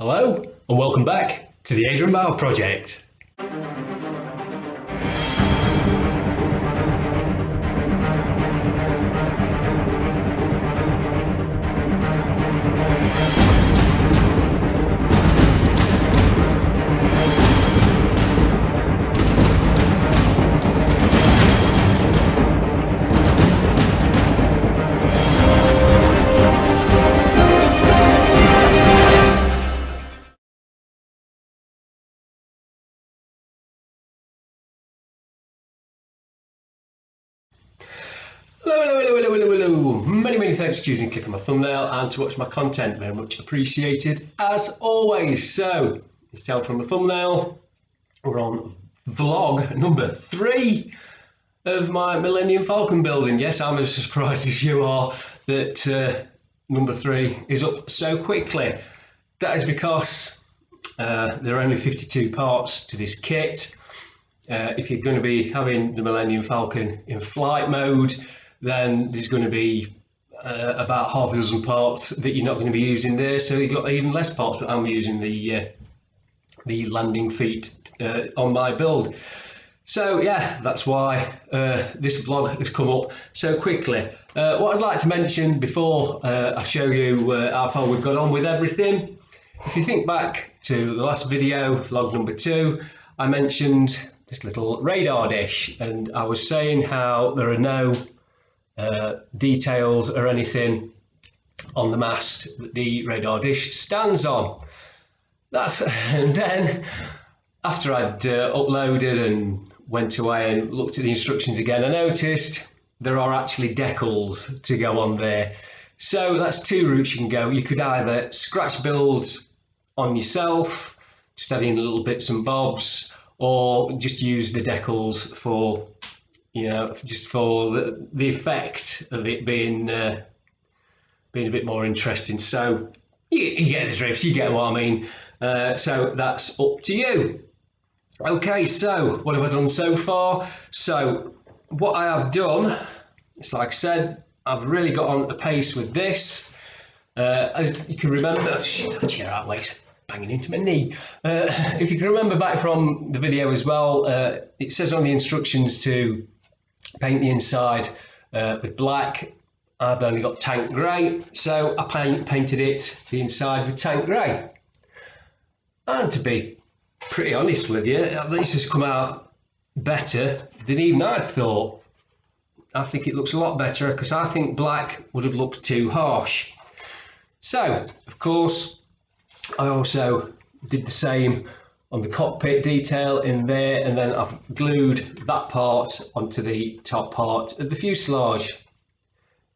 Hello and welcome back to the Adrian project. Hello. Many thanks for choosing to click on my thumbnail and to watch my content. Very much appreciated as always. So, you can tell from the thumbnail, we're on vlog number 3 of my Millennium Falcon building. Yes, I'm as surprised as you are that number 3 is up so quickly. That is because there are only 52 parts to this kit. If you're going to be having the Millennium Falcon in flight mode, then there's going to be about half a dozen parts that you're not going to be using there, so you've got even less parts. But I'm using the landing feet on my build. So yeah, that's why this vlog has come up so quickly. What I'd like to mention before I show you how far we've got on with everything, if you think back to the last video, vlog number 2, I mentioned this little radar dish, and I was saying how there are no details or anything on the mast that the radar dish stands on. And then after I'd uploaded and went away and looked at the instructions again, I noticed there are actually decals to go on there. So that's 2 routes you can go. You could either scratch build on yourself, just adding little bits and bobs, or just use the decals for, you know, just for the effect of it being a bit more interesting. So you get the drift, you get what I mean. So that's up to you. Okay, so what have I done so far? So what I have done, it's like I said, I've really got on the pace with this. As you can remember, banging into my knee. If you can remember back from the video as well, it says on the instructions to paint the inside with black. I've only got tank grey, so I painted the inside with tank grey. And to be pretty honest with you, this has come out better than even I'd thought. I think it looks a lot better because I think black would have looked too harsh. So, of course, I also did the same on the cockpit detail in there, and then I've glued that part onto the top part of the fuselage.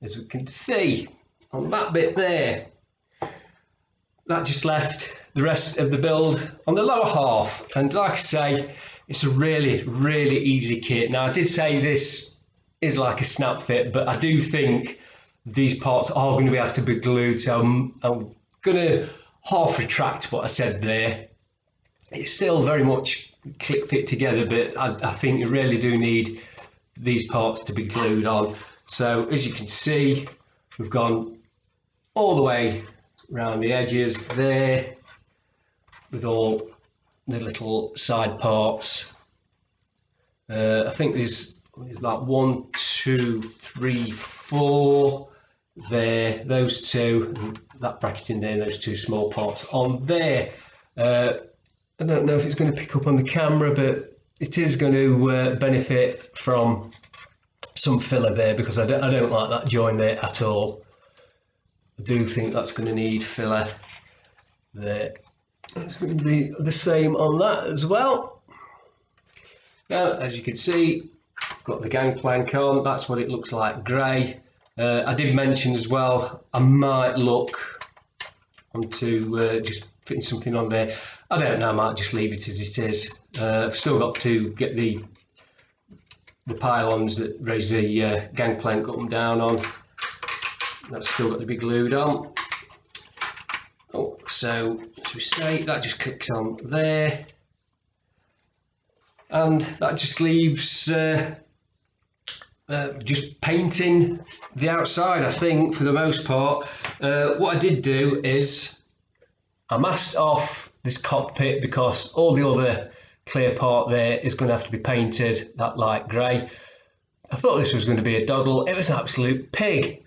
As we can see on that bit there, that just left the rest of the build on the lower half. And like I say, it's a really easy kit. Now, I did say this is like a snap fit, but I do think these parts are going to have to be glued, so I'm going to half retract what I said there. It's still very much click fit together, but I think you really do need these parts to be glued on. So as you can see, we've gone all the way around the edges there with all the little side parts. I think there's like 1, 2, 3, 4 there, those 2, and that bracket in there, those 2 small parts on there. I don't know if it's going to pick up on the camera, but it is going to benefit from some filler there, because I don't like that join there at all. I do think that's going to need filler there. It's going to be the same on that as well. Now, as you can see, got the gangplank on. That's what it looks like, grey. I did mention as well, I might look onto just putting something on there. I don't know, I might just leave it as it is. I've still got to get the pylons that raise the gangplank up and down on. That's still got to be glued on. Oh, so as we say, that just clicks on there. And that just leaves just painting the outside, I think, for the most part. What I did do is I masked off this cockpit because all the other clear part there is going to have to be painted that light grey. I thought this was going to be a doddle. It was an absolute pig.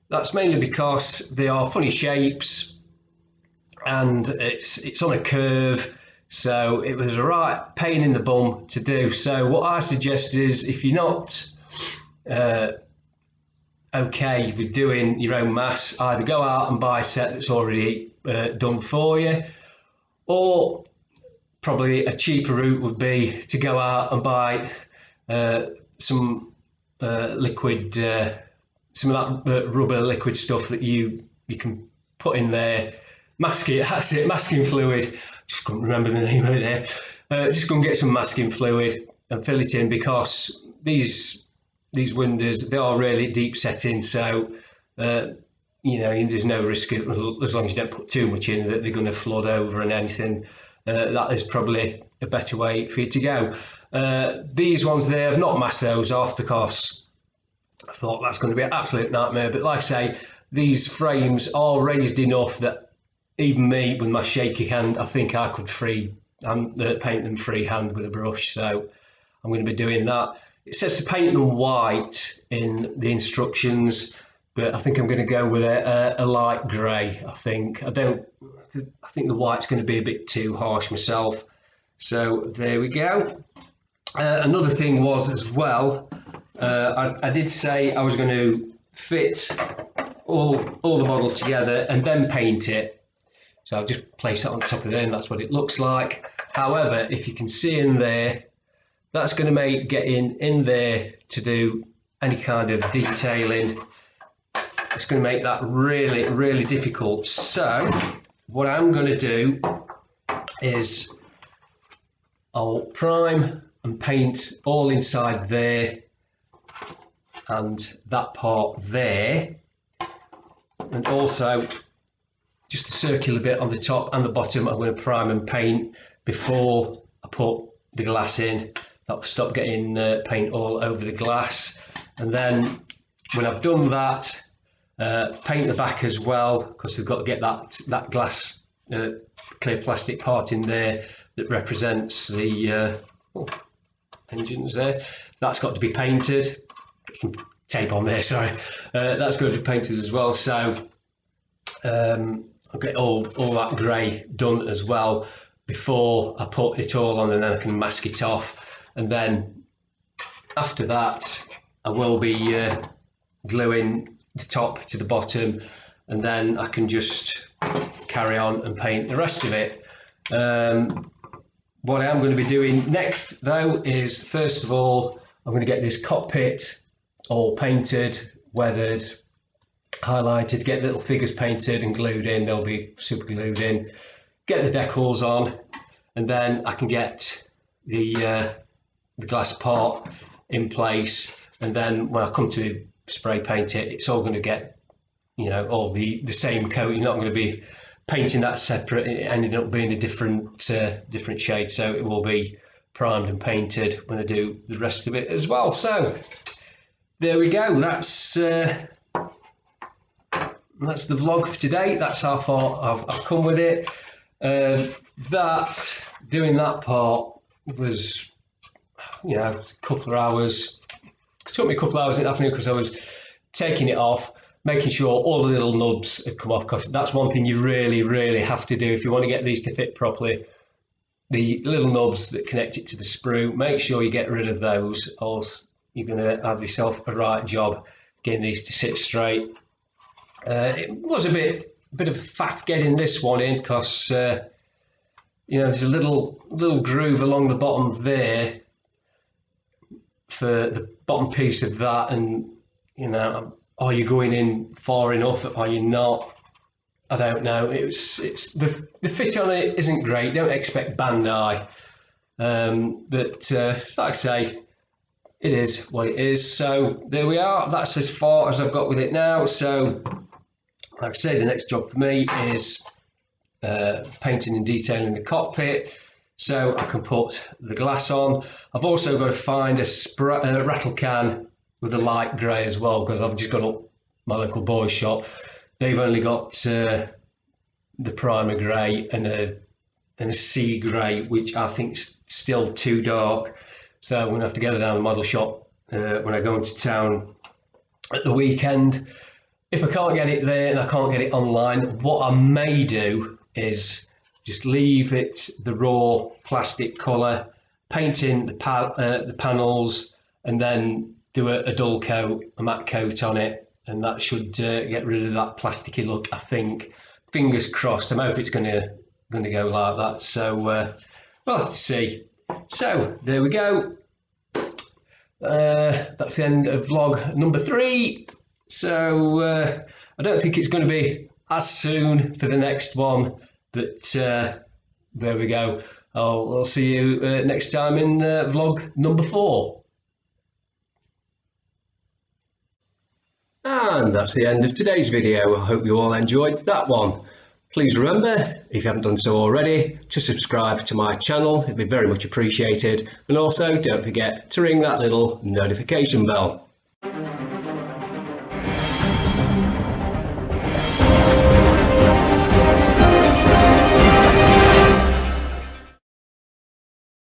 That's mainly because they are funny shapes and it's on a curve, so it was a right pain in the bum to do. So what I suggest is, if you're not okay with doing your own masks, either go out and buy a set that's already done for you, or probably a cheaper route would be to go out and buy some liquid, some of that rubber liquid stuff that you can put in there. Mask it, that's it, masking fluid. Just couldn't remember the name of it there. Just go and get some masking fluid and fill it in, because these windows, they are really deep setting, so there's no risk, as long as you don't put too much in, that they're going to flood over and anything. That is probably a better way for you to go. These ones there, I've not masked those off because I thought that's going to be an absolute nightmare. But like I say, these frames are raised enough that even me, with my shaky hand, I think I could paint them freehand with a brush. So I'm going to be doing that. It says to paint them white in the instructions, but I think I'm going to go with a light grey. I think the white's going to be a bit too harsh myself. So there we go. Another thing was as well, I did say I was going to fit all the model together and then paint it. So I'll just place it on top of there, and that's what it looks like. However, if you can see in there, that's going to make getting in there to do any kind of detailing, it's going to make that really, really difficult. So what I'm going to do is I'll prime and paint all inside there and that part there, and also just a circular bit on the top and the bottom. I'm going to prime and paint before I put the glass in. That'll stop getting paint all over the glass. And then when I've done that, paint the back as well, because we've got to get that glass clear plastic part in there that represents the engines there. That's got to be painted. Some tape on there, sorry. That's going to be painted as well. So I'll get all that grey done as well before I put it all on, and then I can mask it off. And then after that, I will be gluing the top to the bottom, and then I can just carry on and paint the rest of it. What I am going to be doing next though is, first of all, I'm going to get this cockpit all painted, weathered, highlighted, get little figures painted and glued in. They'll be super glued in. Get the decals on, and then I can get the glass part in place. And then when I come to spray paint it, it's all going to get, all the same coat. You're not going to be painting that separate. It ended up being a different shade, so it will be primed and painted when I do the rest of it as well. So there we go. That's the vlog for today. That's how far I've come with it. Doing that part was, a couple of hours. It took me a couple of hours in the afternoon because I was taking it off, making sure all the little nubs had come off, because that's one thing you really, really have to do if you want to get these to fit properly. The little nubs that connect it to the sprue, make sure you get rid of those, or you're going to have yourself a right job getting these to sit straight. It was a bit of a faff getting this one in, because there's a little groove along the bottom there for the bottom piece of that, and are you going in far enough? Are you not? I don't know. It's the fit on it isn't great. Don't expect Bandai, but like I say, it is what it is. So there we are. That's as far as I've got with it now. So like I say, the next job for me is painting and detailing the cockpit, so I can put the glass on. I've also got to find a rattle can with a light grey as well, because I've just gone up my local boys shop. They've only got the primer grey and a sea grey, which I think's still too dark. So I'm gonna have to get it down to the model shop when I go into town at the weekend. If I can't get it there and I can't get it online, what I may do is just leave it the raw plastic colour, paint in the panels, and then do a dull coat, a matte coat on it, and that should get rid of that plasticky look, I think. Fingers crossed. I hope it's going to go like that. So we'll have to see. So there we go. That's the end of vlog number 3. So I don't think it's going to be as soon for the next one, but there we go. I'll see you next time in vlog number 4. And that's the end of today's video. I hope you all enjoyed that one. Please remember, if you haven't done so already, to subscribe to my channel. It'd be very much appreciated. And also don't forget to ring that little notification bell.